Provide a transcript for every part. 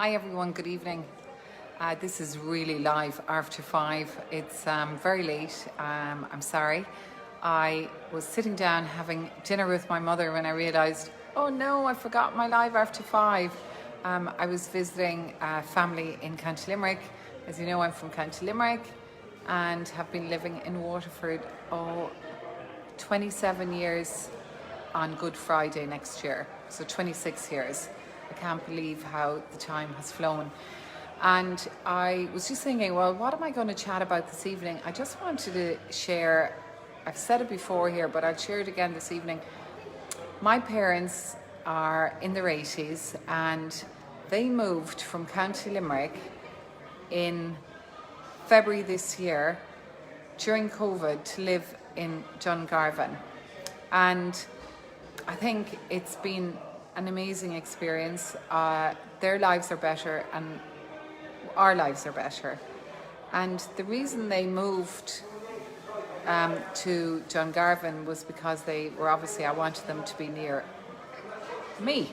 Hi everyone, good evening. This is really live after 5. It's very late, I'm sorry. I was sitting down having dinner with my mother when I realised, oh no, I forgot my live after 5. I was visiting family in County Limerick. As you know, I'm from County Limerick and have been living in Waterford 27 years on Good Friday next year, so 26 years. I can't believe how the time has flown. And I was just thinking, well, what am I going to chat about this evening? I just wanted to share, I've said it before here, but I'll share it again this evening. My parents are in their 80s and they moved from County Limerick in February this year during COVID to live in Dungarvan. And I think it's been an amazing experience. Their lives are better and our lives are better. And the reason they moved to Dungarvan was because they were obviously, I wanted them to be near me.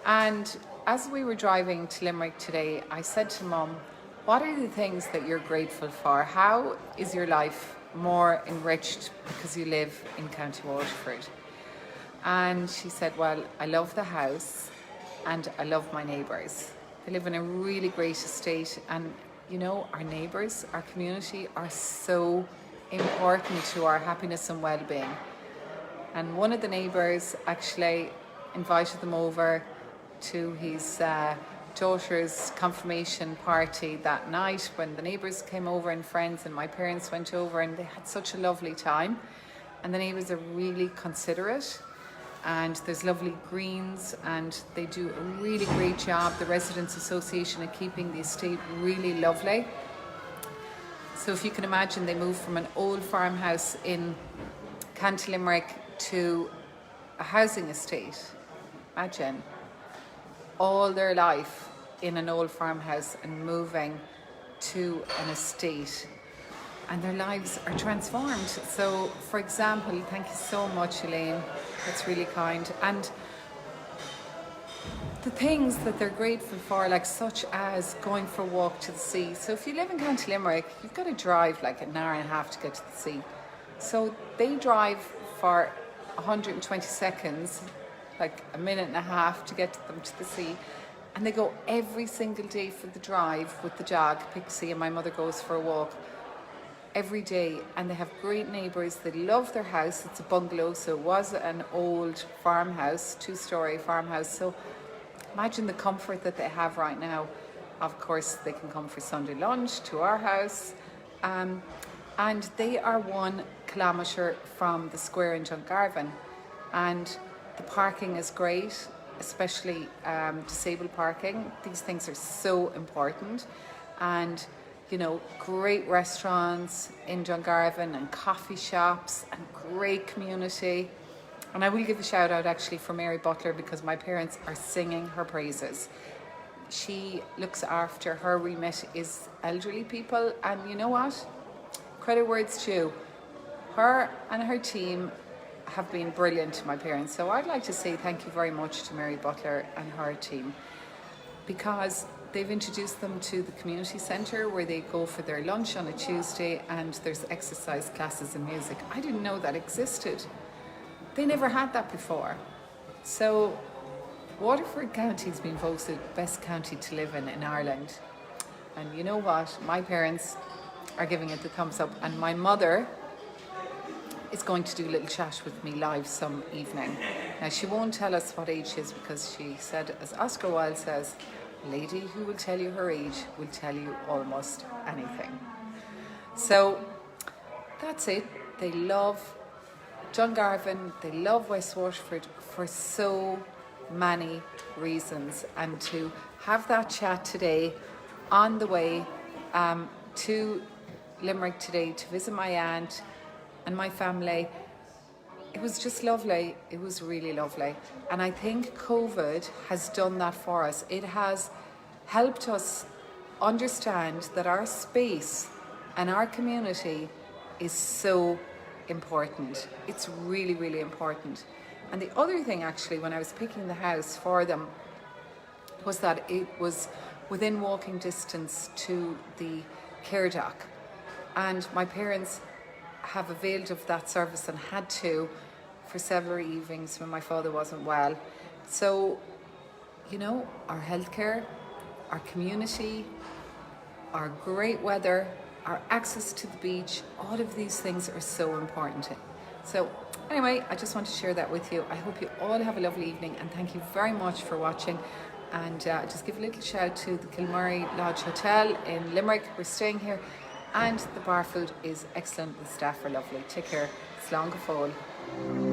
And as we were driving to Limerick today, I said to Mum, what are the things that you're grateful for? How is your life more enriched because you live in County Waterford? And she said, well, I love the house and I love my neighbours. They live in a really great estate, and you know, our neighbours, our community are so important to our happiness and well-being. And one of the neighbours actually invited them over to his daughter's confirmation party that night when the neighbours came over and friends and my parents went over, and they had such a lovely time. And the neighbours are really considerate, and there's lovely greens and they do a really great job, the Residents Association, of keeping the estate really lovely. So if you can imagine, they moved from an old farmhouse in County Limerick to a housing estate. Imagine all their life in an old farmhouse and moving to an estate, and their lives are transformed. So, for example, thank you so much, Elaine, that's really kind. And the things that they're grateful for, like such as going for a walk to the sea. So if you live in County Limerick, you've got to drive like an hour and a half to get to the sea. So they drive for 120 seconds, like a minute and a half to get them to the sea. And they go every single day for the drive with the dog, Pixie, and my mother goes for a walk every day. And they have great neighbours. They love their house. It's a bungalow, so it was an old farmhouse, 2-story farmhouse. So imagine the comfort that they have right now. Of course, they can come for Sunday lunch to our house. And they are 1 kilometre from the square in Dungarvan. And the parking is great, especially disabled parking. These things are so important. And you know, great restaurants in Dungarvan and coffee shops and great community. And I will give a shout out actually for Mary Butler, because my parents are singing her praises. She looks after, her remit is elderly people, and you know what? Credit where it's due. Her and her team have been brilliant to my parents. So I'd like to say thank you very much to Mary Butler and her team, because they've introduced them to the community centre where they go for their lunch on a Tuesday, and there's exercise classes and music. I didn't know that existed. They never had that before. So Waterford County has been voted best county to live in Ireland. And you know what? My parents are giving it the thumbs up, and my mother is going to do a little chat with me live some evening. Now, she won't tell us what age she is, because she said, as Oscar Wilde says, a lady who will tell you her age will tell you almost anything. So that's it. They love Dungarvan, they love West Waterford for so many reasons. And to have that chat today on the way to Limerick today to visit my aunt and my family, it was just lovely. It was really lovely. And I think COVID has done that for us. It has helped us understand that our space and our community is so important. It's really, really important. And the other thing, actually, when I was picking the house for them, was that it was within walking distance to the care dock. And my parents have availed of that service and had to for several evenings when my father wasn't well. So, you know, our healthcare, our community, our great weather, our access to the beach, all of these things are so important. So anyway, I just want to share that with you. I hope you all have a lovely evening, and thank you very much for watching. And just give a little shout to the Kilmurray Lodge Hotel in Limerick. We're staying here, and the bar food is excellent. The staff are lovely. Take care. Slán go fóill.